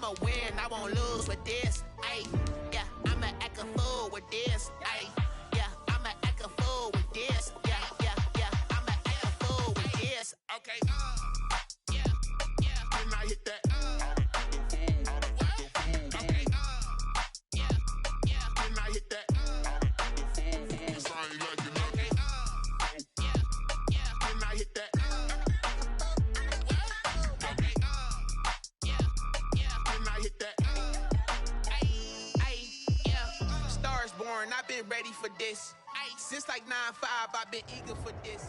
I'ma win, I won't lose with this. Ayy, yeah, I'ma act a fool with this. Ayy, yeah, I'ma act a fool with this. Yeah, I'ma act a fool with this. Okay, yeah, and I hit that. Okay, yeah, and I hit that. Cause I ain't like it nothing. Yeah, and I hit that. Okay, yeah, and I hit that. Yeah, Stars born, I've been ready for this. Since like 9-5, I've been eager for this.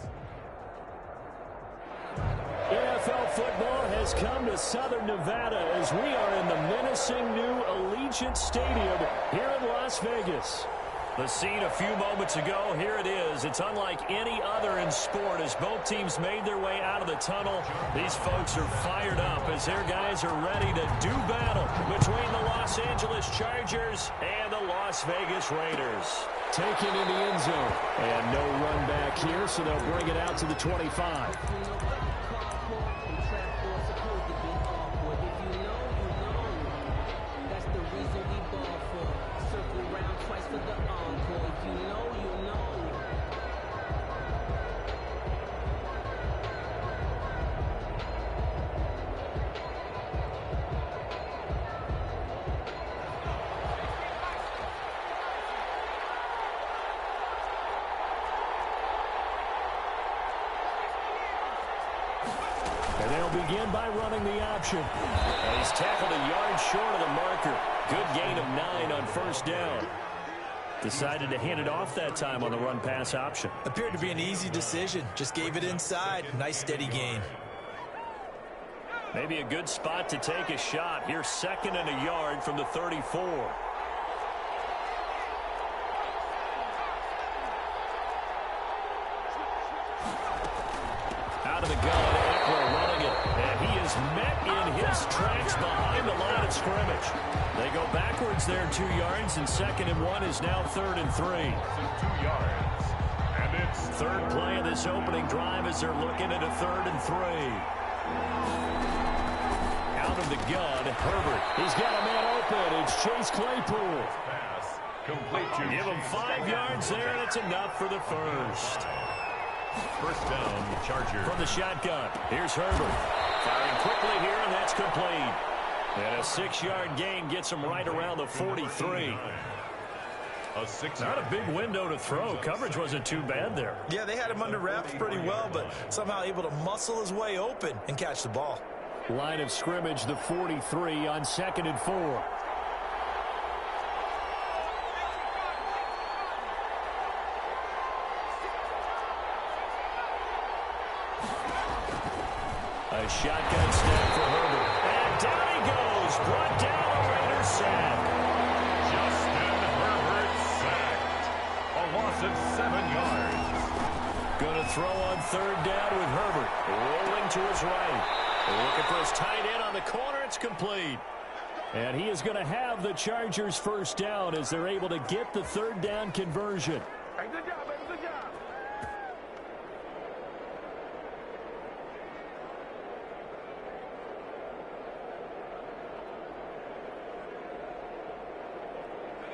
NFL football has come to Southern Nevada as we are in the menacing new Allegiant Stadium here in Las Vegas. The scene a few moments ago, here it is. It's unlike any other in sport as both teams made their way out of the tunnel. These folks are fired up as their guys are ready to do battle between the Los Angeles Chargers and the Las Vegas Raiders. Taken in the end zone. And no run back here, so they'll bring it out to the 25. And they'll begin by running the option. And he's tackled a yard short of the marker. Good gain of 9 on first down. Decided to hand it off that time on the run-pass option. Appeared to be an easy decision. Just gave it inside. Nice steady gain. Maybe a good spot to take a shot. Here's 2nd and a yard from the 34. Out of the gun, Eckler running it. And he is met in his tracks behind the line of scrimmage. They go backwards there 2 yards, and 2nd and 1 is now 3rd and 3. 2 yards. And it's third play of this opening drive as they're looking at a 3rd and 3. Out of the gun, Herbert. He's got a man open. It's Chase Claypool. pass. Complete to Give him 5 yards there, and it's enough for the first. First down, Chargers. From the shotgun, here's Herbert. Firing quickly here, and that's complete. And a 6-yard gain gets him right around the 43. Not a big window to throw. Coverage wasn't too bad there. Yeah, they had him under wraps pretty well, but somehow able to muscle his way open and catch the ball. Line of scrimmage, the 43 on 2nd and 4. A shotgun snap for Herbert. And down he goes. Brought down a Raiders sack. Justin Herbert sacked. A loss of 7 yards. Going to throw on 3rd down with Herbert. Rolling to his right. Looking for his tight end on the corner. It's complete. And he is going to have the Chargers first down as they're able to get the 3rd down conversion. Hey, good job, baby. Good job.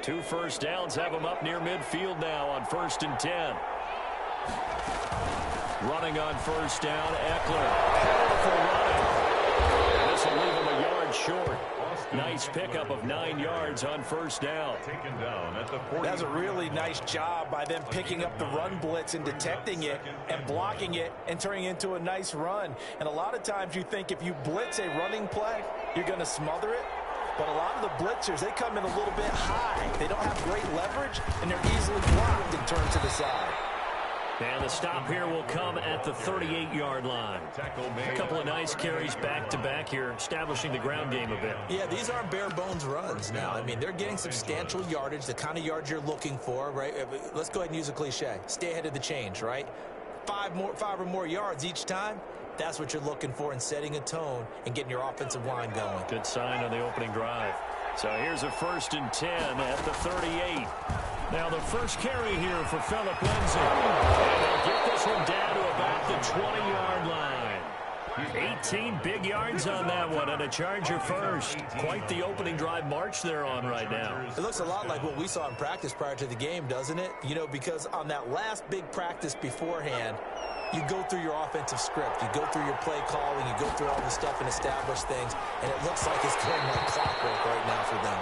Two first downs have him up near midfield now on 1st and 10. Running on 1st down, Eckler. Powerful running. This will leave him a yard short. Nice pickup of 9 yards on 1st down. Taken down at the 40. That's a really nice job by them picking up the run blitz and detecting it and blocking it and turning it into a nice run. And a lot of times you think if you blitz a running play, you're going to smother it. But a lot of the blitzers, they come in a little bit high. They don't have great leverage, and they're easily blocked and turned to the side. And the stop here will come at the 38-yard line. A couple of nice carries back-to-back here, establishing the ground game a bit. Yeah, these aren't bare-bones runs now. I mean, they're getting substantial yardage, the kind of yards you're looking for, right? Let's go ahead and use a cliche. Stay ahead of the change, right? 5 or more yards each time. That's what you're looking for in setting a tone and getting your offensive line going. Good sign on the opening drive. So here's a 1st and 10 at the 38. Now the first carry here for Phillip Lindsay. And they'll get this one down to about the 20-yard line. 18 big yards on that one, and a Charger first. Quite the opening drive march they're on right now. It looks a lot like what we saw in practice prior to the game, doesn't it? You know, because on that last big practice beforehand, you go through your offensive script. You go through your play calling. You go through all the stuff and establish things. And it looks like it's going like clockwork right now for them.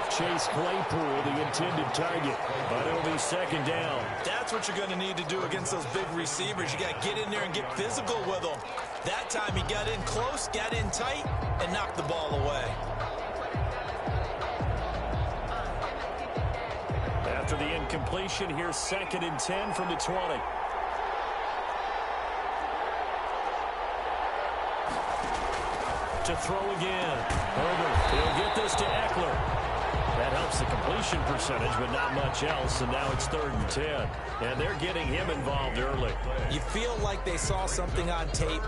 Chase Claypool, the intended target, but it'll be second down. That's what you're going to need to do against those big receivers. You got to get in there and get physical with them. That time he got in close, got in tight, and knocked the ball away. After the incompletion, here's 2nd and 10 from the 20. To throw again. Herbert, he'll get this to Eckler. That helps the completion percentage, but not much else, and now it's 3rd and 10. And they're getting him involved early. You feel like they saw something on tape,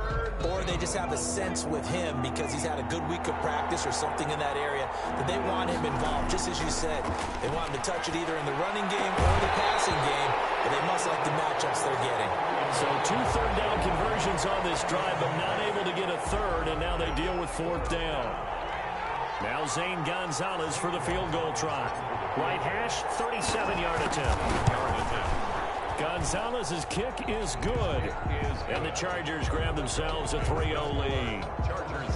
or they just have a sense with him because he's had a good week of practice or something in that area that they want him involved, just as you said. They want him to touch it either in the running game or the passing game, but they must like the matchups they're getting. So 2 third-down conversions on this drive, but not able to get a third, and now they deal with 4th down. Now Zane Gonzalez for the field goal try. Right hash, 37-yard attempt. Gonzalez's kick is good. And the Chargers grab themselves a 3-0 lead.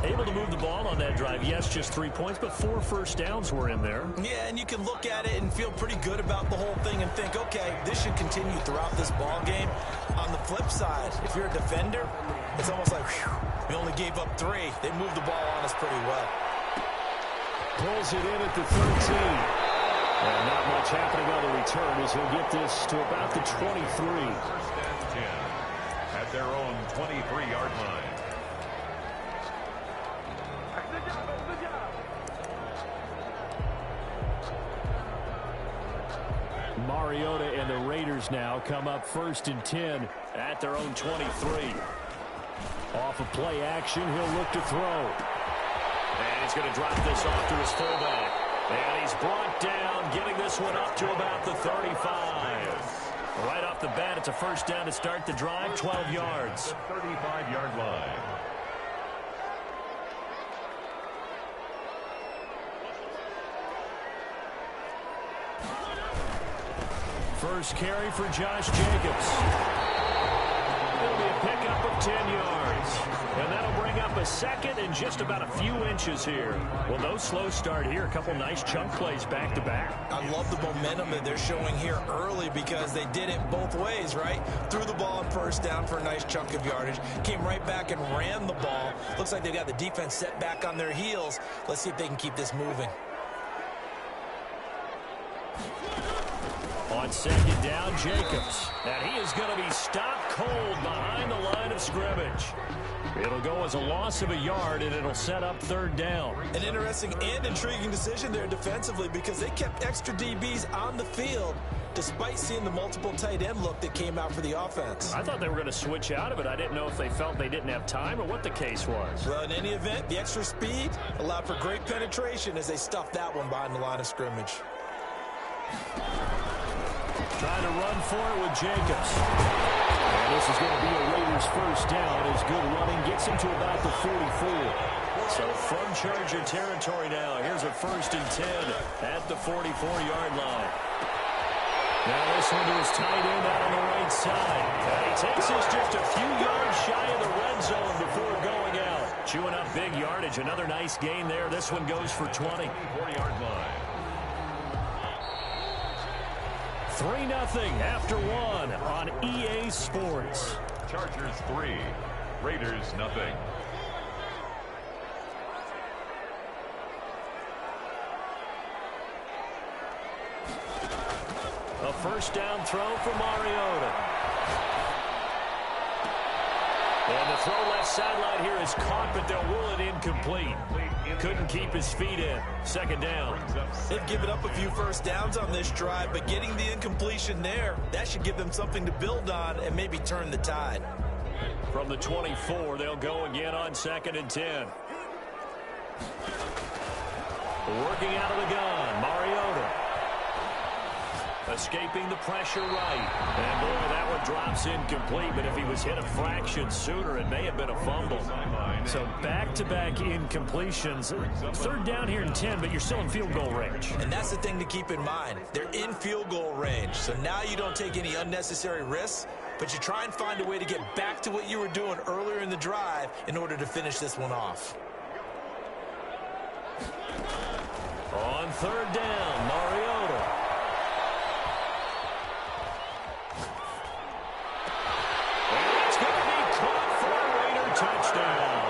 Able to move the ball on that drive. Yes, just 3 points, but 4 first downs were in there. Yeah, and you can look at it and feel pretty good about the whole thing and think, okay, this should continue throughout this ball game. On the flip side, if you're a defender, it's almost like, whew, we only gave up 3. They moved the ball on us pretty well. Pulls it in at the 13. And not much happening on the return as he'll get this to about the 23. 1st and 10 at their own 23-yard line. Mariota and the Raiders now come up 1st and 10 at their own 23. Off of play action, he'll look to throw. And he's going to drop this off to his fullback. And he's brought down, getting this one up to about the 35. Right off the bat, it's a 1st down to start the drive, 12 yards. 35-yard line. First carry for Josh Jacobs. It'll be a pickup of 10 yards. And that'll bring up a 2nd and just about a few inches here. Well, no slow start here. A couple nice chunk plays back-to-back. I love the momentum that they're showing here early because they did it both ways, right? Threw the ball on 1st down for a nice chunk of yardage. Came right back and ran the ball. Looks like they've got the defense set back on their heels. Let's see if they can keep this moving. On 2nd down, Jacobs. And he is going to be stopped cold behind the line of scrimmage. It'll go as a loss of a yard, and it'll set up 3rd down. An interesting and intriguing decision there defensively because they kept extra DBs on the field despite seeing the multiple tight end look that came out for the offense. I thought they were going to switch out of it. I didn't know if they felt they didn't have time or what the case was. Well, in any event, the extra speed allowed for great penetration as they stuffed that one behind the line of scrimmage. Trying to run for it with Jacobs. And this is going to be a Raiders 1st down as good running gets him to about the 44. So from Charger territory now, here's a 1st and 10 at the 44-yard line. Now this one to his tight end out on the right side. And he takes this just a few yards shy of the red zone before going out. Chewing up big yardage. Another nice gain there. This one goes for 20. 40-yard line. 3-0 after 1 on EA Sports. Chargers 3, Raiders nothing. A 1st down throw for Mariota. And the throw left sideline here is caught, but they'll rule it incomplete. Couldn't keep his feet in. 2nd down. They've given up a few 1st downs on this drive, but getting the incompletion there, that should give them something to build on and maybe turn the tide. From the 24, they'll go again on 2nd and 10. Working out of the gun, Mariota. Escaping the pressure right. And, boy, that one drops incomplete. But if he was hit a fraction sooner, it may have been a fumble. So back-to-back incompletions. Third down here and 10, but you're still in field goal range. And that's the thing to keep in mind. They're in field goal range. So now you don't take any unnecessary risks, but you try and find a way to get back to what you were doing earlier in the drive in order to finish this one off. On third down, Mariota. And it's going to be caught for a Raider touchdown.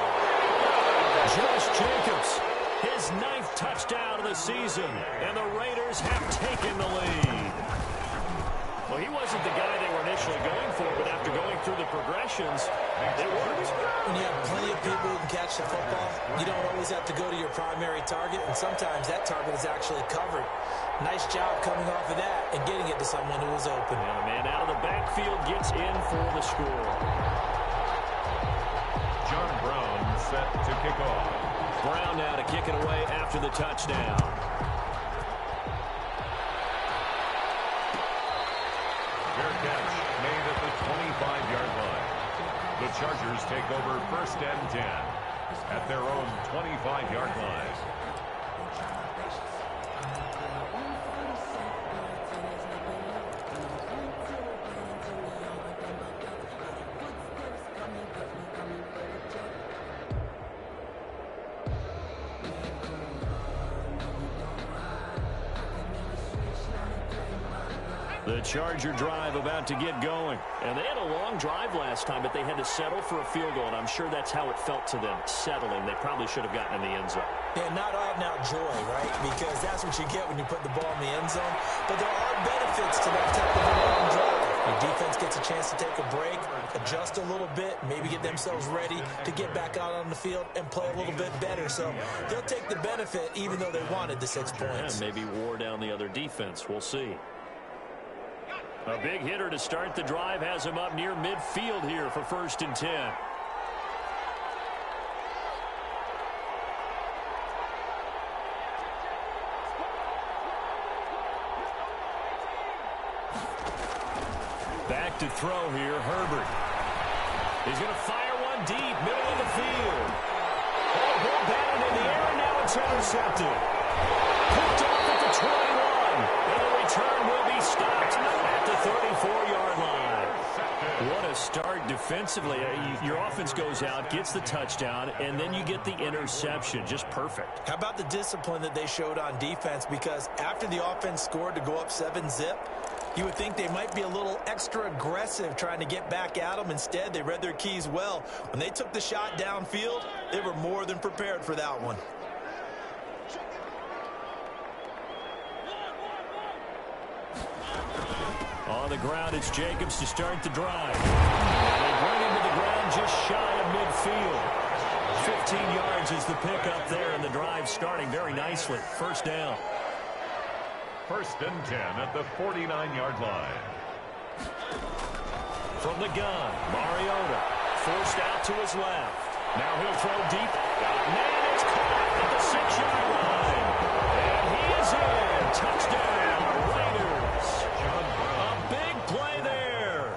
Josh Jacobs, his 9th touchdown of the season, and the Raiders have taken the lead. Well, he wasn't the guy they were initially going for, but after going through the progressions, it worked. When you have plenty of people who can catch the football, you don't always have to go to your primary target, and sometimes that target is actually covered. Nice job coming off of that and getting it to someone who was open. And a man out of the backfield gets in for the score. John Brown set to kick off. Brown now to kick it away after the touchdown. Fair catch made at the 25-yard line. The Chargers take over 1st and 10 at their own 25-yard line. The Charger drive about to get going. And they had a long drive last time, but they had to settle for a field goal, and I'm sure that's how it felt to them, settling. They probably should have gotten in the end zone. Yeah, not out-and-out joy, right? Because that's what you get when you put the ball in the end zone. But there are benefits to that type of a long drive. Your defense gets a chance to take a break, adjust a little bit, maybe get themselves ready to get back out on the field and play a little bit better. So they'll take the benefit even though they wanted the 6 points. Yeah, maybe wore down the other defense. We'll see. A big hitter to start the drive has him up near midfield here for 1st and 10. Back to throw here, Herbert. He's going to fire one deep, middle of the field. Oh, ball batted in the air, and now it's intercepted. Picked off at the 21, and the return will be stopped at the 34-yard line. What a start defensively. Your offense goes out, gets the touchdown, and then you get the interception. Just perfect. How about the discipline that they showed on defense? Because after the offense scored to go up 7-zip, you would think they might be a little extra aggressive trying to get back at them. Instead, they read their keys well. When they took the shot downfield, they were more than prepared for that one. On the ground, it's Jacobs to start the drive. They bring him to the ground just shy of midfield. 15 yards is the pickup there, and the drive starting very nicely. 1st down. 1st and 10 at the 49-yard line. From the gun, Mariota forced out to his left. Now he'll throw deep. Man, it's caught at the 6-yard line. And he is in. Touchdown, Raiders. A big play there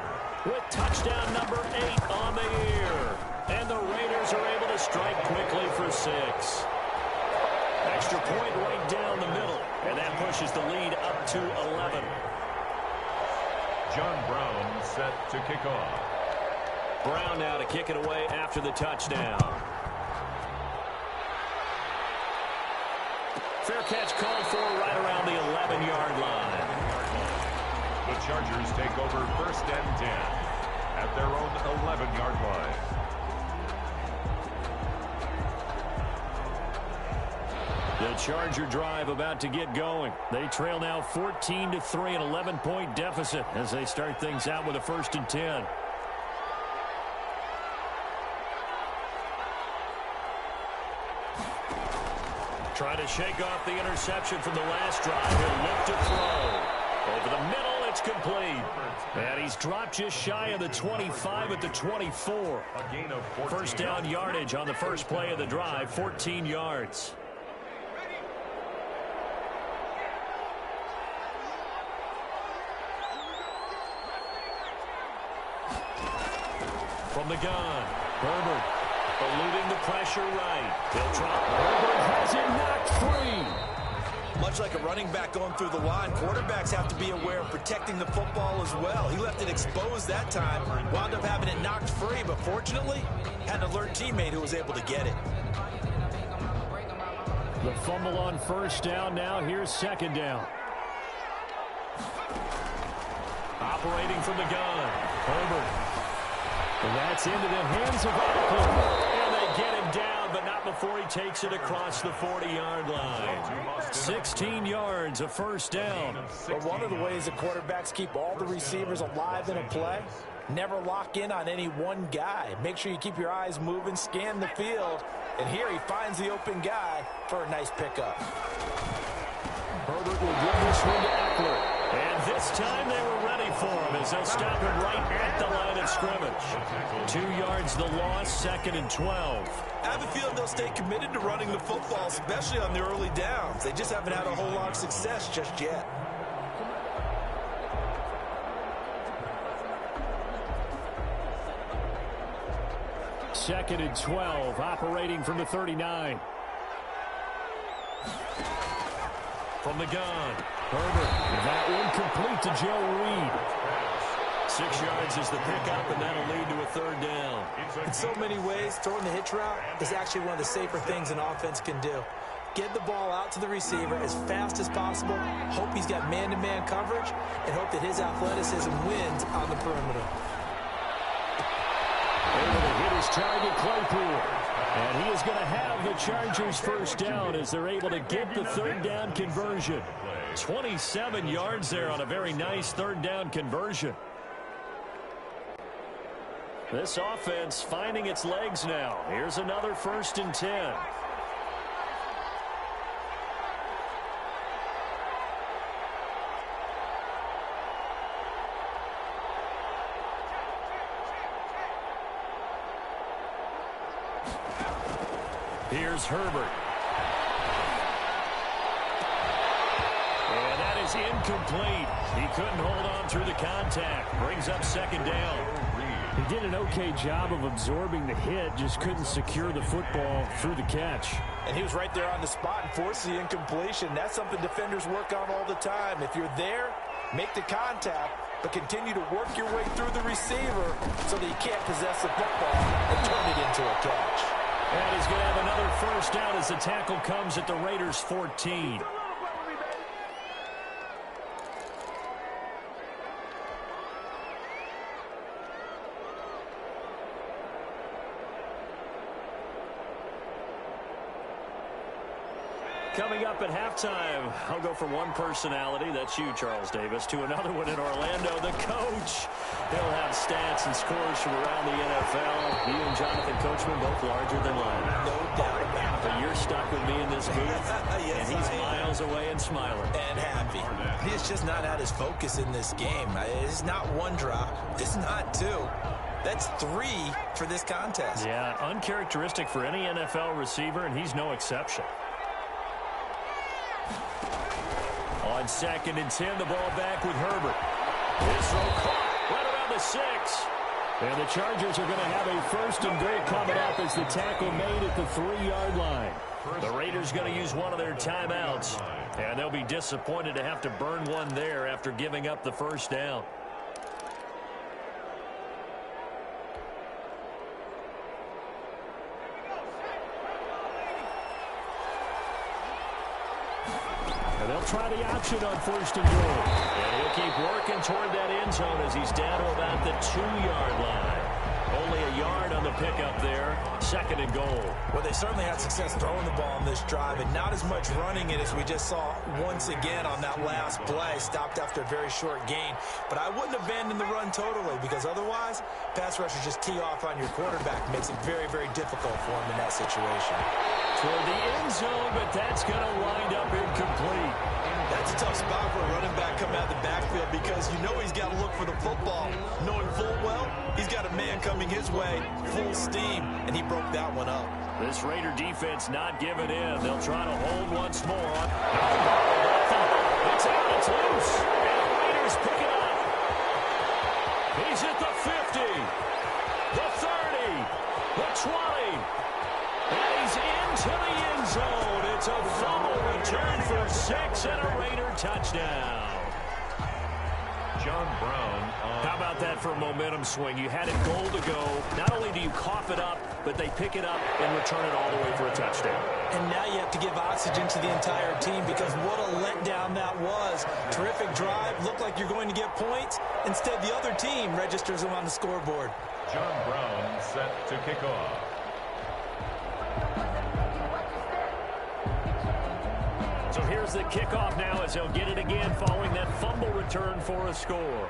with touchdown number 8 on the year. And the Raiders are able to strike quickly for 6. Extra point right down the middle. And that pushes the lead up to 11. John Brown set to kick off. Brown now to kick it away after the touchdown. Fair catch called for right around the 11-yard line. The Chargers take over 1st and 10 at their own 11-yard line. The Charger drive about to get going. They trail now 14-3, an 11-point deficit as they start things out with a 1st and 10. Trying to shake off the interception from the last drive. He'll look to throw. Over the middle, it's complete. And he's dropped just shy of the 25 at the 24. A gain of 14 1st down yardage on the first play of the drive, 14 yards. From the gun, Herbert eluding the pressure right. He'll drop. Herbert has it knocked free. Much like a running back going through the line, quarterbacks have to be aware of protecting the football as well. He left it exposed that time, wound up having it knocked free, but fortunately, had an alert teammate who was able to get it. The fumble on first down now. Here's second down. Operating from the gun, Herbert. And that's into the hands of Eckler. And they get him down, but not before he takes it across the 40-yard line. 16 yards, a first down. But one of the ways that quarterbacks keep all the receivers alive in a play, never lock in on any one guy. Make sure you keep your eyes moving, scan the field. And here he finds the open guy for a nice pickup. Herbert will give this one to Eckler. And this time they were ready for him as they'll stop him right at the line of scrimmage. 2 yards the loss, second and 12. I have a feeling they'll stay committed to running the football, especially on the early downs. They just haven't had a whole lot of success just yet. Second and 12, operating from the 39. From the gun, Herbert. That one complete to Joe Reed. 6 yards is the pickup, and that'll lead to a third down. In so many ways, throwing the hitch route is actually one of the safer things an offense can do. Get the ball out to the receiver as fast as possible, hope he's got man-to-man coverage, and hope that his athleticism wins on the perimeter. Able to hit his target, Claypool. And he is going to have the Chargers first down as they're able to get the third down conversion. 27 yards there on a very nice third down conversion. This offense finding its legs now. Here's another 1st and 10. Here's Herbert. And that is incomplete. He couldn't hold on through the contact. Brings up second down. He did an okay job of absorbing the hit, just couldn't secure the football through the catch. And he was right there on the spot and forced the incompletion. That's something defenders work on all the time. If you're there, make the contact, but continue to work your way through the receiver so that you can't possess the football and turn it into a catch. And he's going to have another first down as the tackle comes at the Raiders' 14. Coming up at halftime, I'll go from one personality, that's you, Charles Davis, to another one in Orlando, the coach. He'll have stats and scores from around the NFL. He and Jonathan Coachman both larger than life. No doubt about it. But you're stuck with me in this booth, Yes, and he's miles away and smiling. And happy. He's just not at his focus in this game. It's not one drop. It's not two. That's 3 for this contest. Yeah, uncharacteristic for any NFL receiver, and he's no exception. On 2nd and 10, the ball back with Herbert. This throw caught right around the 6. And the Chargers are going to have a 1st and goal coming up as the tackle made at the 3-yard line. The Raiders going to use one of their timeouts, and they'll be disappointed to have to burn one there after giving up the first down. And they'll try the option on 1st and goal. And he'll keep working toward that end zone as he's down to about the 2-yard line. Only a yard on the pickup there. 2nd and goal. Well, they certainly had success throwing the ball on this drive, and not as much running it as we just saw once again on that last play. Stopped after a very short gain. But I wouldn't abandon the run totally, because otherwise, pass rushers just tee off on your quarterback. Makes it very, very difficult for him in that situation. Toward the end zone, but that's going to wind up incomplete. That's a tough spot for a running back coming out of the backfield, because you know he's got to look for the football, knowing full well he's got a man coming his way, full steam, and he broke that one up. This Raider defense not giving in. They'll try to hold once more. It's out, it's loose, and the Raiders pick it up. He's at the 50, the 30. It's a fumble return for 6 and a Raider touchdown. John Brown. How about that for a momentum swing? You had it goal to go. Not only do you cough it up, but they pick it up and return it all the way for a touchdown. And now you have to give oxygen to the entire team because what a letdown that was. Terrific drive. Looked like you're going to get points. Instead, the other team registers them on the scoreboard. John Brown set to kick off. So here's the kickoff now as he'll get it again following that fumble return for a score.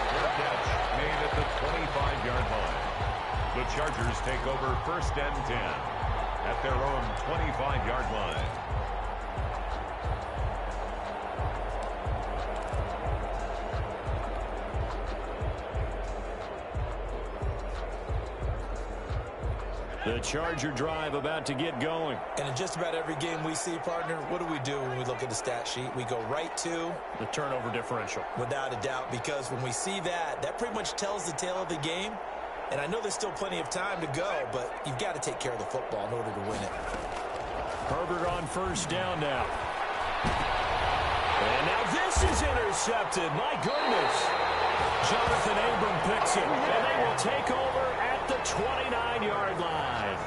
Fair catch made at the 25-yard line. The Chargers take over 1st and 10 at their own 25-yard line. The Charger drive about to get going. And in just about every game we see, partner, what do when we look at the stat sheet? We go right to the turnover differential. Without a doubt, because when we see that, that pretty much tells the tale of the game. And I know there's still plenty of time to go, but you've got to take care of the football in order to win it. Herbert on 1st down now. And now this is intercepted. My goodness. Jonathan Abram picks it. And they will take over at the 29-yard line.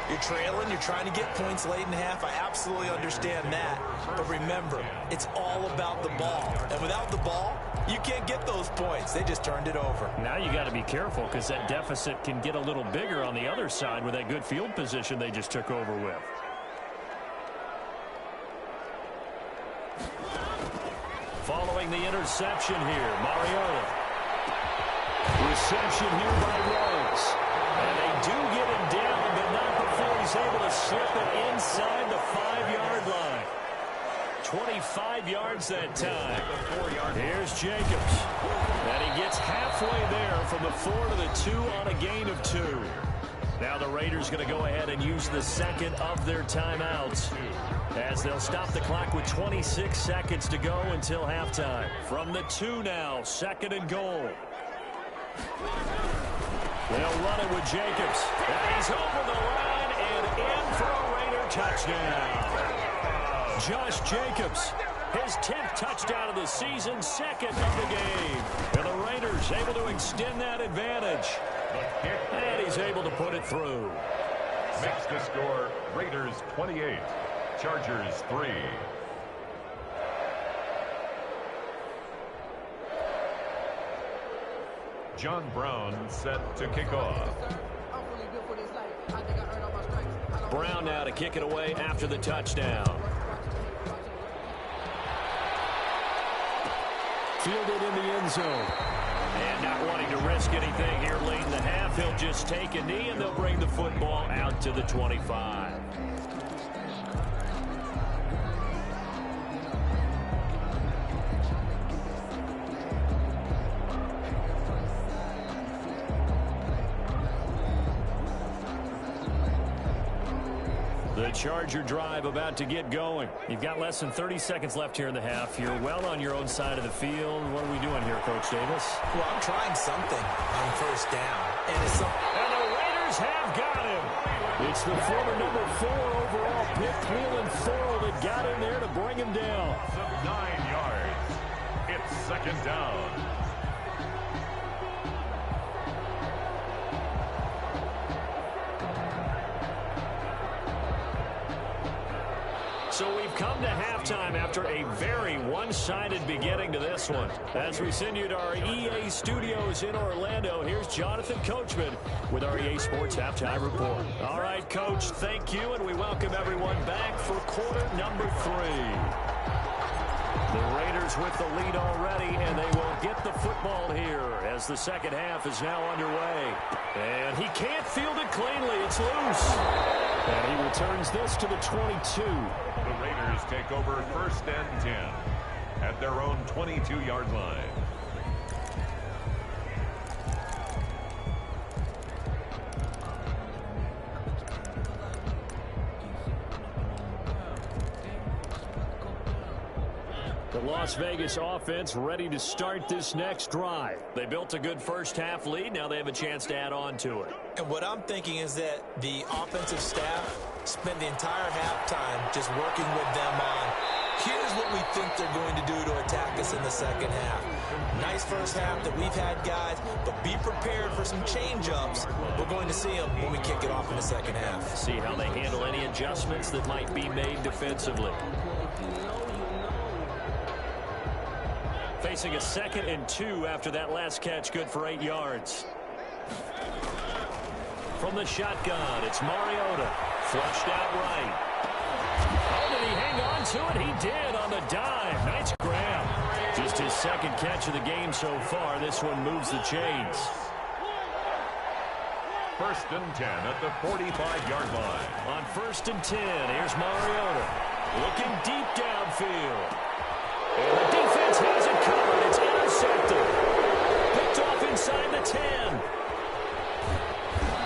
You're trailing. You're trying to get points late in half. I absolutely understand that. But remember, it's all about the ball. And without the ball, you can't get those points. They just turned it over. Now you got to be careful because that deficit can get a little bigger on the other side with that good field position they just took over with. Following the interception here, Mariota. Reception here by Rose. And they do get him down, but not before he's able to slip it inside the 5-yard line. 25 yards that time. Here's Jacobs. And he gets halfway there from the 4 to the 2 on a gain of 2. Now the Raiders going to go ahead and use the second of their timeouts as they'll stop the clock with 26 seconds to go until halftime. From the 2 now, 2nd and goal. They'll run it with Jacobs. And he's over the line and in for a Raider touchdown. Josh Jacobs, his 10th touchdown of the season, 2nd of the game. And the Raiders able to extend that advantage. And he's able to put it through. Makes the score Raiders 28, Chargers 3. John Brown set to kick off. Brown now to kick it away after the touchdown. Fielded in the end zone. And not wanting to risk anything here late in the half, he'll just take a knee and they'll bring the football out to the 25. The Charger drive about to get going. You've got less than 30 seconds left here in the half. You're well on your own side of the field. What are we doing here, Coach Davis? Well, I'm trying something on 1st down. And the Raiders have got him. It's the former number 4 overall pick, Cleveland Thorne, that got in there to bring him down. 9 yards. It's 2nd down. So we've come to halftime after a very one-sided beginning to this one. As we send you to our EA studios in Orlando, here's Jonathan Coachman with our EA Sports Halftime Report. All right, Coach, thank you, and we welcome everyone back for quarter number 3. The Raiders with the lead already, and they will get the football here as the second half is now underway. And he can't field it cleanly. It's loose. And he returns this to the 22. The Raiders take over 1st and 10 at their own 22-yard line. The Las Vegas offense ready to start this next drive. They built a good first-half lead. Now they have a chance to add on to it. And what I'm thinking is that the offensive staff spent the entire halftime just working with them on, here's what we think they're going to do to attack us in the second half. Nice first half that we've had, guys, but be prepared for some change-ups. We're going to see them when we kick it off in the second half. See how they handle any adjustments that might be made defensively. Facing a 2nd and 2 after that last catch, good for 8 yards. From the shotgun, it's Mariota. Flushed out right. Oh, did he hang on to it? He did on the dive. Nice grab. Just his 2nd catch of the game so far. This one moves the chains. 1st and 10 at the 45-yard line. On 1st and 10, here's Mariota. Looking deep downfield. And the defense has it covered. It's intercepted. Picked off inside the 10.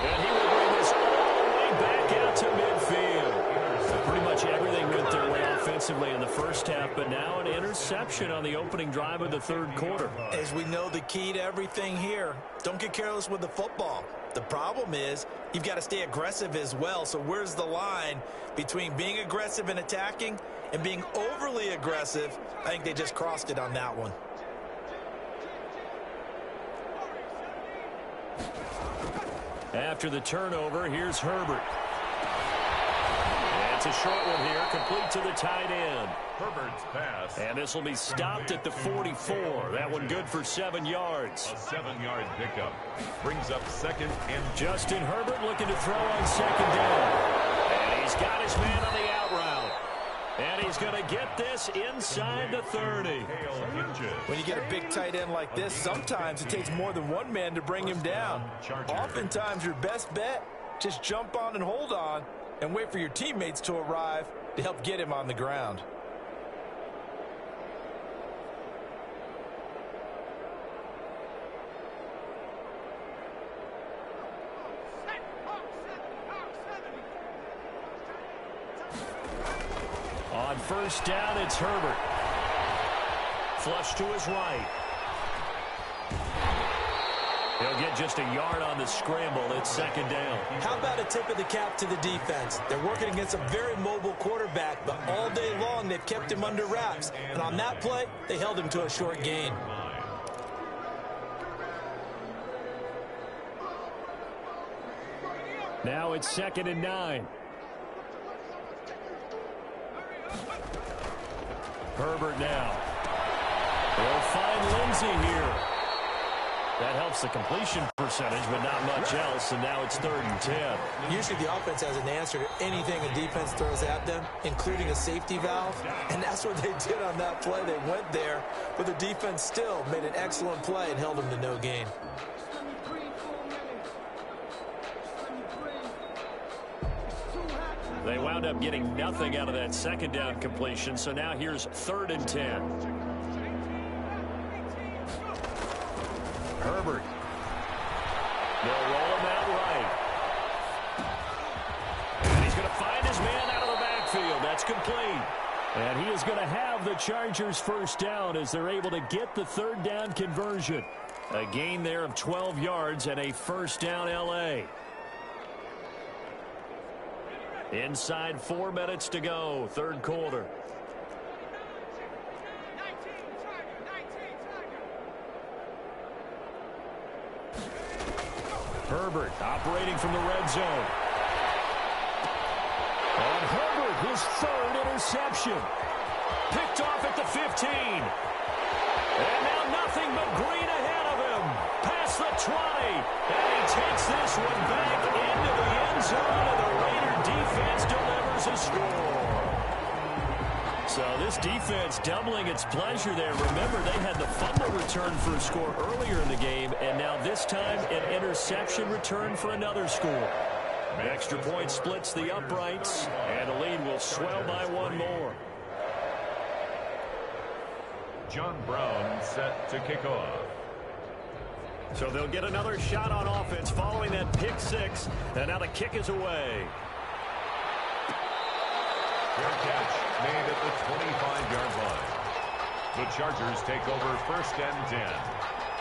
And he will bring this all the way back out to midfield. So pretty much everything went their way offensively in the first half, but now an interception on the opening drive of the 3rd quarter. As we know, the key to everything here, don't get careless with the football. The problem is you've got to stay aggressive as well. So where's the line between being aggressive and attacking and being overly aggressive? I think they just crossed it on that one. After the turnover, here's Herbert. And it's a short one here, complete to the tight end. Herbert's pass. And this will be stopped at the 44. That one good for 7 yards. A 7-yard pickup. Brings up 2nd and Justin Herbert looking to throw on 2nd down. And he's got his man on the out route. And he's going to get this inside the 30. When you get a big tight end like this, sometimes it takes more than one man to bring him down. Oftentimes, your best bet, just jump on and hold on and wait for your teammates to arrive to help get him on the ground. On 1st down, it's Herbert. Flush to his right. He'll get just a yard on the scramble. It's 2nd down. How about a tip of the cap to the defense? They're working against a very mobile quarterback, but all day long they've kept him under wraps. And on that play, they held him to a short gain. Now it's 2nd and 9. Herbert now. They'll find Lindsey here. That helps the completion percentage, but not much else, and now it's 3rd and 10. Usually the offense has an answer to anything a defense throws at them, including a safety valve, and that's what they did on that play. They went there, but the defense still made an excellent play and held them to no gain. They wound up getting nothing out of that 2nd down completion, so now here's 3rd and 10. Herbert. They'll roll him out right. And he's going to find his man out of the backfield. That's complete. And he is going to have the Chargers' 1st down as they're able to get the 3rd down conversion. A gain there of 12 yards and a 1st down L.A. Inside 4 minutes to go, 3rd quarter. Herbert operating from the red zone. And Herbert, his 3rd interception. Picked off at the 15. And now nothing but green ahead of him. Past the 20. And he takes this one back into the end zone, and the Raider defense delivers a score. So this defense doubling its pleasure there. Remember, they had the fumble return for a score earlier in the game, and now this time an interception return for another score. An extra point splits the uprights, and the lead will swell by 1 more. John Brown set to kick off. So they'll get another shot on offense following that pick 6, and now the kick is away. Fair catch made at the 25-yard line. The Chargers take over first and 10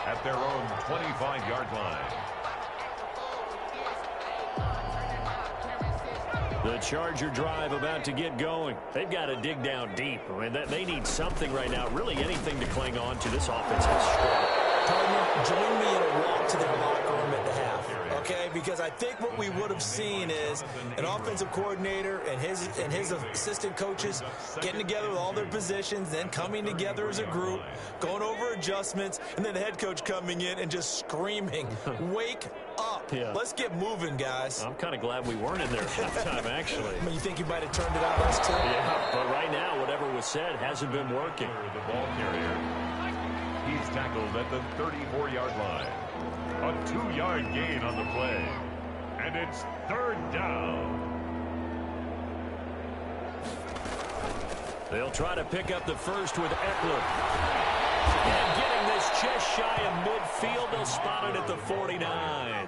at their own 25-yard line. The Charger drive about to get going. They've got to dig down deep. I mean, they need something right now, really anything to cling on to. This offense has struggled. Partner, join me in a walk to their locker room at the half, okay? Because I think what we would have seen is an offensive coordinator and his assistant coaches getting together with all their positions, then coming together as a group, going over adjustments, and then the head coach coming in and just screaming, wake up. Yeah. Let's get moving, guys. I'm kind of glad we weren't in there at halftime, actually. I mean, you think you might have turned it on us, too? Yeah, but right now, whatever was said hasn't been working. The ball carrier. He's tackled at the 34-yard line. A 2-yard gain on the play. And it's third down. They'll try to pick up the first with Eckler. And getting this just shy of midfield, they'll spot it at the 49.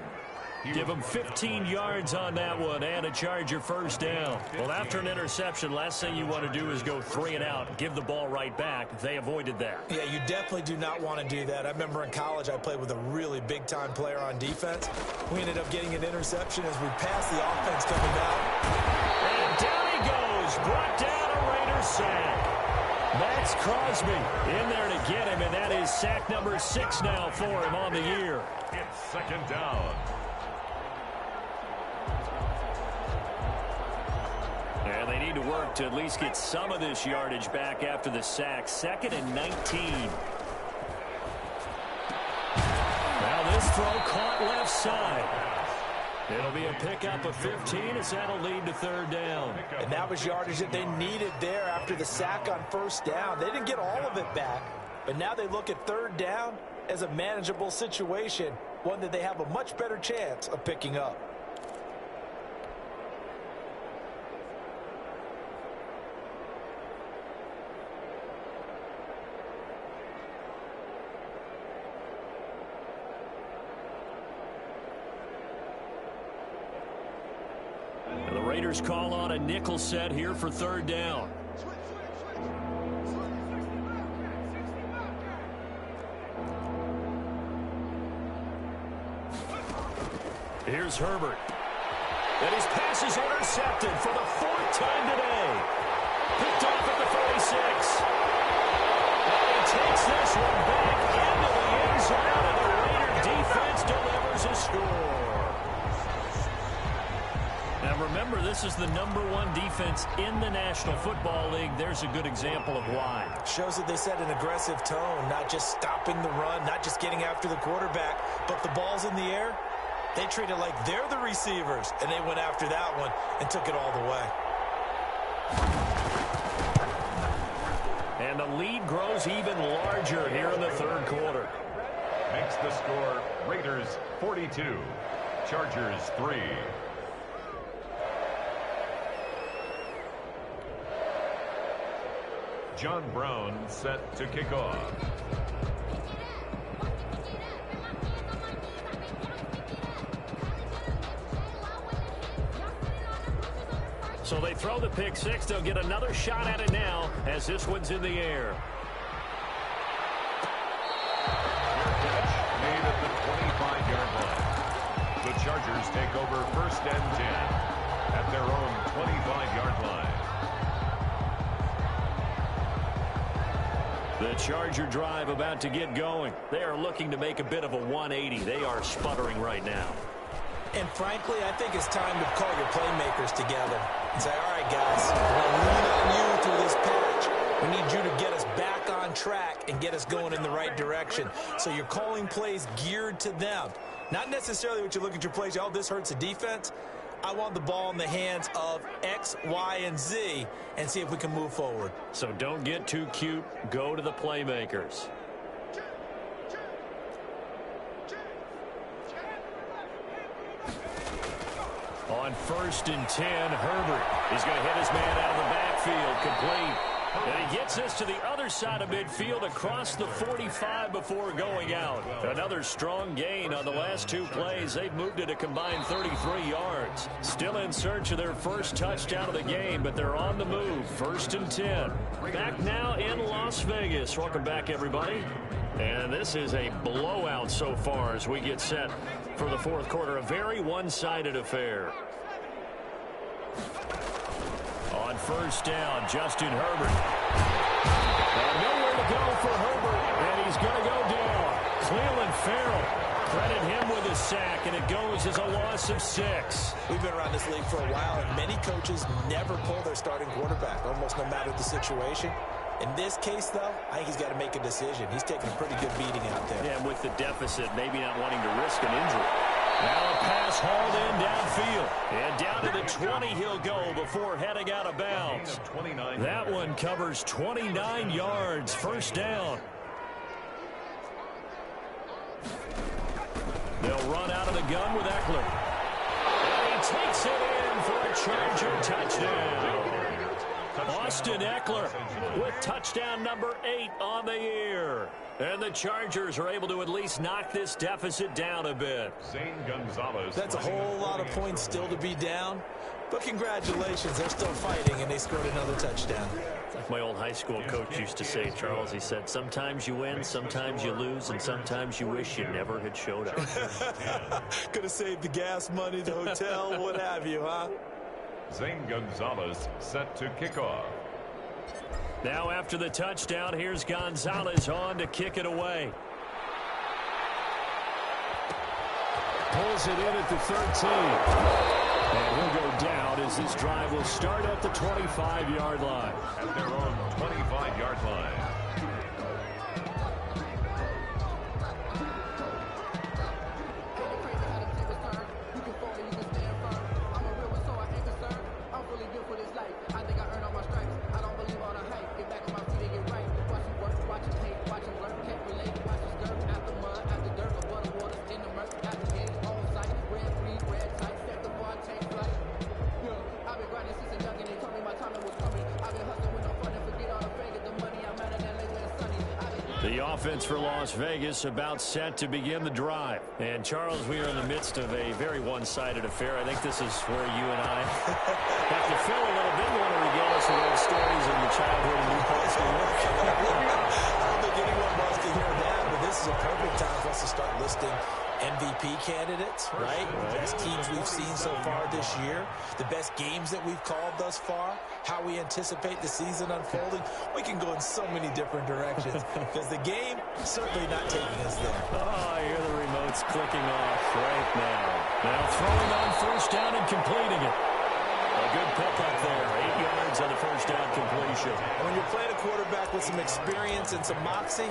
Give them 15 yards on that one and a Charger first down. Well, after an interception, last thing you want to do is go 3 and out, give the ball right back. They avoided that. Yeah, you definitely do not want to do that. I remember in college I played with a really big-time player on defense. We ended up getting an interception as we passed the offense coming down. And down he goes, brought down a Raiders sack. Max Crosby in there to get him, and that is sack number 6 now for him on the year. It's second down. And they need to work to at least get some of this yardage back after the sack. 2nd and 19. Now this throw caught left side. It'll be a pickup of 15 as that'll lead to third down. And that was yardage that they needed there after the sack on first down. They didn't get all of it back, but now they look at third down as a manageable situation, one that they have a much better chance of picking up. And the Raiders call on a nickel set here for third down. Here's Herbert. And his pass is intercepted for the 4th time today. Picked off at the 46. And he takes this one back into the end zone, and the Raider defense delivers a score. Now remember, this is the #1 defense in the National Football League. There's a good example of why. Shows that they set an aggressive tone, not just stopping the run, not just getting after the quarterback, but the ball's in the air. They treat it like they're the receivers, and they went after that one and took it all the way. And the lead grows even larger here in the third quarter. Makes the score Raiders 42, Chargers 3. John Brown set to kick off. So they throw the pick six. They'll get another shot at it now as this one's in the air. Made at the 25-yard line. The Chargers take over first and 10 at their own 25-yard line. The Charger drive about to get going. They are looking to make a bit of a 180. They are sputtering right now. And frankly, I think it's time to call your playmakers together and say, all right, guys, we're going to lean on you through this patch. We need you to get us back on track and get us going in the right direction. So you're calling plays geared to them. Not necessarily what you look at your plays, oh, this hurts the defense. I want the ball in the hands of X, Y, and Z and see if we can move forward. So don't get too cute. Go to the playmakers. On 1st and 10, Herbert is going to hit his man out of the backfield. Complete. And he gets this to the other side of midfield across the 45 before going out. Another strong gain on the last two plays. They've moved it a combined 33 yards. Still in search of their first touchdown of the game, but they're on the move. 1st and 10. Back now in Las Vegas. Welcome back, everybody. And this is a blowout so far as we get set for the fourth quarter. A very one-sided affair. On 1st down, Justin Herbert. And nowhere to go for Herbert, and he's going to go down. Cleveland Farrell, credit him with a sack, and it goes as a loss of 6. We've been around this league for a while, and many coaches never pull their starting quarterback, almost no matter the situation. In this case, though, I think he's got to make a decision. He's taking a pretty good beating out there. Yeah, and with the deficit, maybe not wanting to risk an injury. Now a pass hauled in downfield. And down to the 20 he'll go before heading out of bounds. That one covers 29 yards. 1st down. They'll run out of the gun with Eckler. And he takes it in for a Charger touchdown. Austin Eckler with touchdown number 8 on the year. And the Chargers are able to at least knock this deficit down a bit. That's a whole lot of points still to be down. But congratulations, they're still fighting, and they scored another touchdown. Like my old high school coach used to say, Charles, he said, sometimes you win, sometimes you lose, and sometimes you wish you never had showed up. Could have saved the gas money, the hotel, what have you, huh? Zane Gonzalez set to kick off. Now after the touchdown, here's Gonzalez on to kick it away. Pulls it in at the 13. And he'll go down as this drive will start at the 25-yard line. At their own 25-yard line. The offense for Las Vegas about set to begin the drive. And, Charles, we are in the midst of a very one-sided affair. I think this is where you and I have to fill a little bit. You want to regale us with old stories in the childhood of Newport School? I don't think anyone wants to hear that, but this is a perfect time for us to start listing MVP candidates, right? The best teams we've seen so far this year, the best games that we've called thus far, how we anticipate the season unfolding. We can go in so many different directions because the game is certainly not taking us there. Oh, I hear the remotes clicking off right now. Now throwing on 1st down and completing it. A good pickup there. 8 yards on the 1st down completion. And when you're playing a quarterback with some experience and some moxie,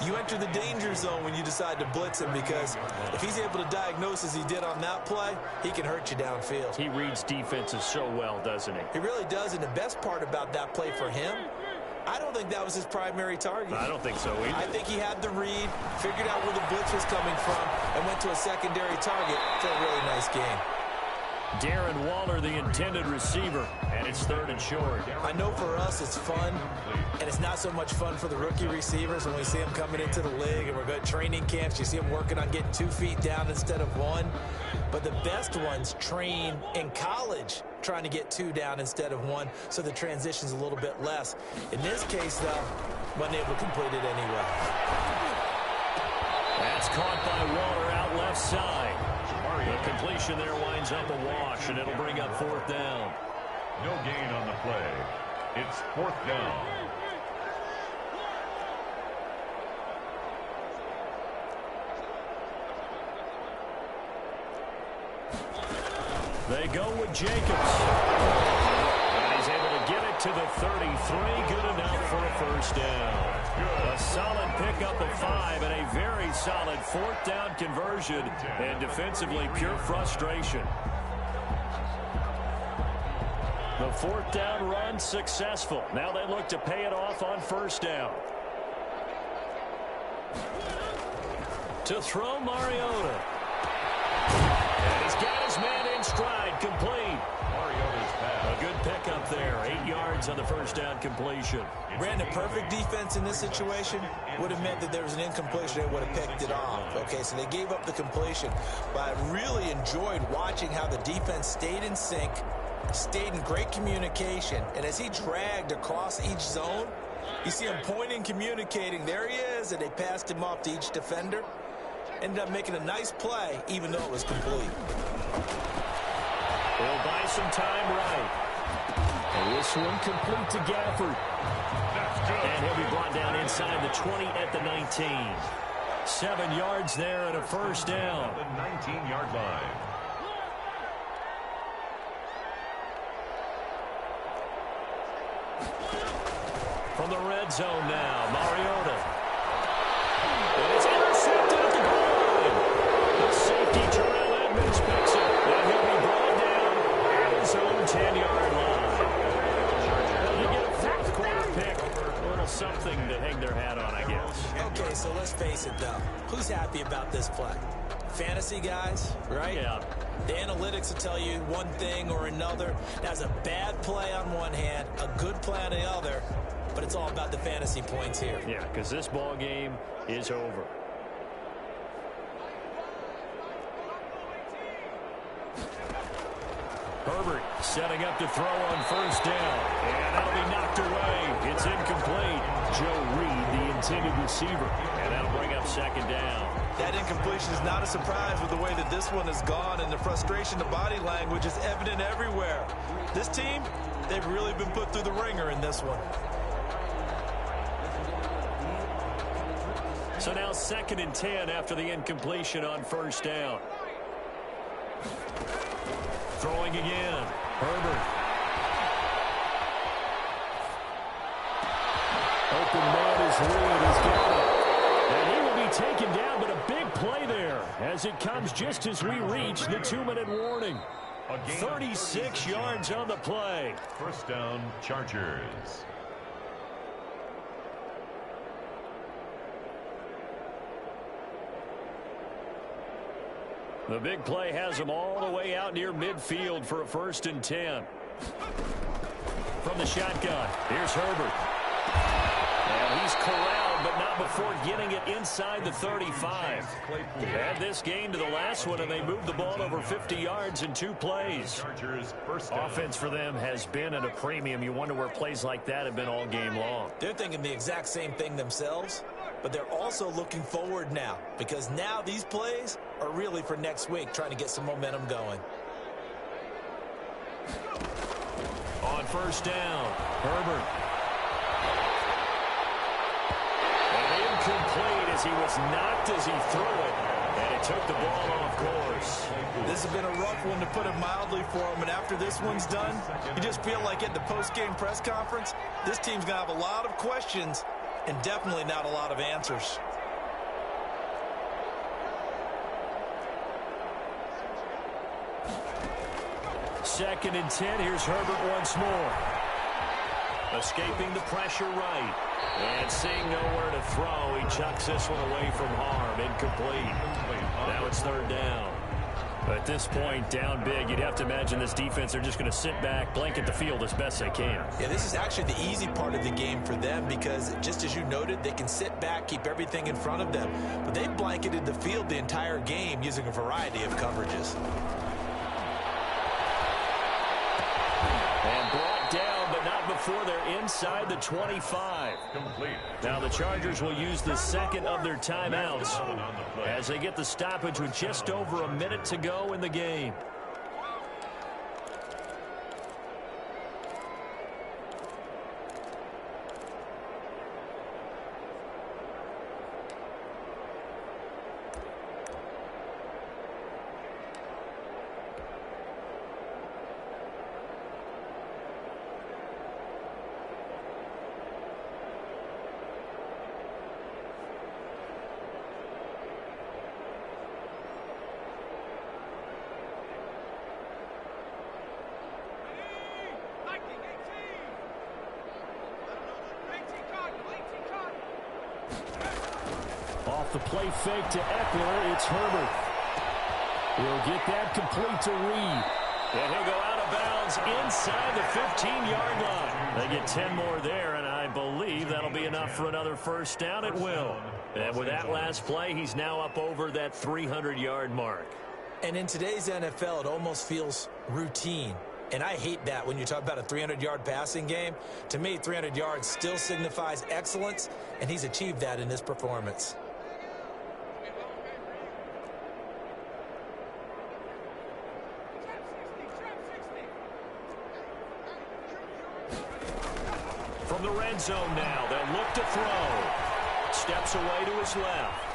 you enter the danger zone when you decide to blitz him, because if he's able to diagnose as he did on that play, he can hurt you downfield. He reads defenses so well, doesn't he? He really does, and the best part about that play for him, I don't think that was his primary target. I don't think so either. I think he had the read, figured out where the blitz was coming from, and went to a secondary target for a really nice game. Darren Waller, the intended receiver, and it's 3rd and short. I know for us it's fun, and it's not so much fun for the rookie receivers when we see them coming into the league and we're going to training camps. You see them working on getting 2 feet down instead of 1. But the best ones train in college trying to get 2 down instead of 1, so the transition's a little bit less. In this case, though, wasn't able to complete it anyway. That's caught by Waller out left side. The completion there winds up a wash, and it'll bring up 4th down. No gain on the play. It's 4th down. They go with Jacobs. And he's able to get it to the 33. Good enough for a 1st down. A solid pickup of 5 and a very solid 4th down conversion, and defensively pure frustration. The 4th down run successful. Now they look to pay it off on 1st down. To throw Mariota. And he's got his man in stride, complete. Mariota's pass. A good pickup there. 8 yards on the first down completion. Brandon, perfect defense in this situation would have meant that there was an incompletion. They would have picked it off. Okay, so they gave up the completion. But I really enjoyed watching how the defense stayed in sync, stayed in great communication. And as he dragged across each zone, you see him pointing, communicating. There he is, and they passed him off to each defender. Ended up making a nice play, even though it was complete. We'll buy some time right. And this one complete to Gafford. And he'll be brought down inside the 20 at the 19. 7 yards there and a first down. The 19-yard line. From the red zone now, Mariota. And it's intercepted at the goal line. The safety, Terrell Edmonds, picks it. And he'll be brought down at his own 10-yard line. You get a fourth quarter pick. A little something to hang their hat on, I guess. Okay, so let's face it, though. Who's happy about this play? Fantasy guys, right? Yeah. The analytics will tell you one thing or another. That's a bad play on one hand, a good play on the other, but it's all about the fantasy points here. Yeah, because this ball game is over. Herbert setting up to throw on first down. And that'll be knocked away. It's incomplete. Joe Reed, the intended receiver. And that'll bring up second down. That incompletion is not a surprise with the way that this one has gone, and the frustration, the body language is evident everywhere. This team, they've really been put through the ringer in this one. So now 2nd and 10 after the incompletion on first down. Throwing again. Herbert. Open man is Reed. He's got it. And he will be taken down, but a big play there as it comes just as we reach the 2-minute warning. 36 yards on the play. First down, Chargers. The big play has him all the way out near midfield for a 1st and 10. From the shotgun, here's Herbert. And he's corralled, but not before getting it inside the 35. Add this game to the last one, and they moved the ball over 50 yards in 2 plays. Offense for them has been at a premium. You wonder where plays like that have been all game long. They're thinking the exact same thing themselves, but they're also looking forward now, because now these plays are really for next week, trying to get some momentum going. On first down, Herbert. And incomplete as he was knocked as he threw it, and it took the ball off course. This has been a rough one, to put it mildly, for him, and after this one's done, you just feel like at the post-game press conference, this team's going to have a lot of questions and definitely not a lot of answers. Second and 10. Here's Herbert once more. Escaping the pressure right. And seeing nowhere to throw, he chucks this one away from harm. Incomplete. Now it's 3rd down. At this point, down big, you'd have to imagine this defense, they're just going to sit back, blanket the field as best they can. Yeah, this is actually the easy part of the game for them, because just as you noted, they can sit back, keep everything in front of them. But they've blanketed the field the entire game using a variety of coverages. And brought down, but not before they're inside the 25. Complete. Now the Chargers will use the second of their timeouts as they get the stoppage with just over a minute to go in the game. Off the play fake to Eckler, it's Herbert. He'll get that complete to Reed. And he'll go out of bounds is inside the 15-yard line. They get 10 more there, and I believe that'll be enough for another first down. It will. And with that last play, he's now up over that 300-yard mark. And in today's NFL, it almost feels routine. And I hate that when you talk about a 300-yard passing game. To me, 300 yards still signifies excellence, and he's achieved that in this performance. From the red zone now, they'll look to throw. Steps away to his left.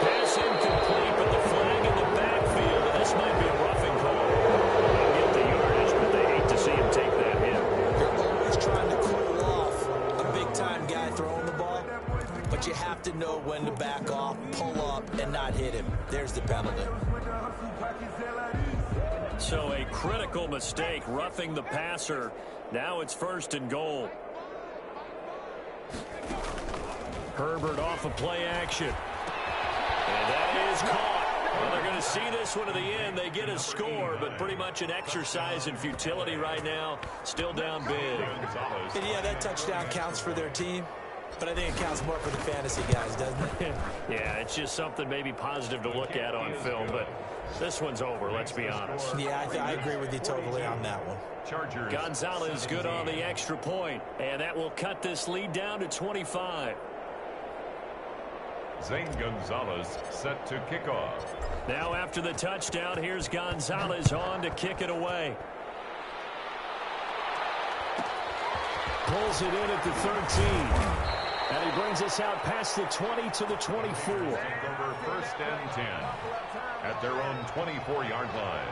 Pass incomplete, but the flag in the backfield, and this might be a roughing call. They'll get the yardage, but they hate to see him take that hit. You're always trying to cool off a big-time guy throwing the ball, but you have to know when to back off, pull up, and not hit him. There's the penalty. So a critical mistake, roughing the passer. Now it's 1st and goal. Herbert off of play action. And that is caught. Well, they're going to see this one to the end. They get a score, but pretty much an exercise in futility right now. Still down big. And yeah, that touchdown counts for their team, but I think it counts more for the fantasy guys, doesn't it? Yeah, it's just something maybe positive to look at on film, but this one's over, let's be honest. Yeah, I agree with you totally on that one. Chargers. Gonzalez good on the extra point, and that will cut this lead down to 25. Zane Gonzalez set to kick off. Now after the touchdown, here's Gonzalez on to kick it away. Pulls it in at the 13. And he brings us out past the 20 to the 24. Take over 1st and 10 at their own 24-yard line.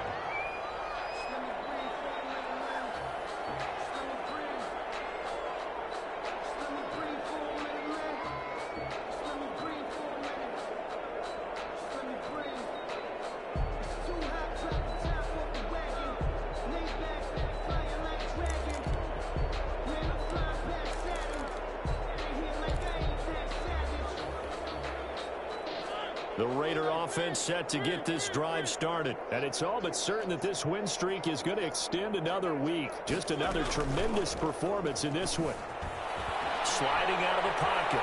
The Raider offense set to get this drive started. And it's all but certain that this win streak is going to extend another week. Just another tremendous performance in this one. Sliding out of the pocket.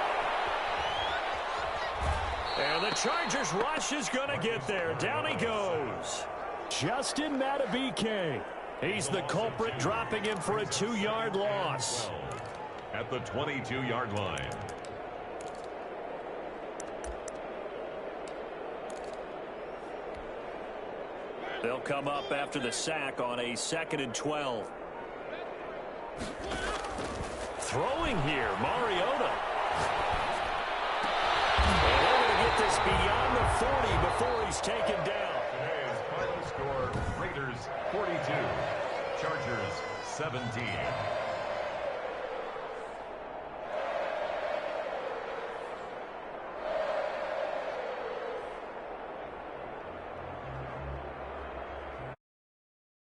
And the Chargers rush is going to get there. Down he goes. Justin Madubuike. He's the culprit, dropping him for a 2-yard loss. At the 22-yard line. They'll come up after the sack on a 2nd and 12. Throwing here, Mariota. And they're going to get this beyond the 40 before he's taken down. Today's final score, Raiders 42, Chargers 17.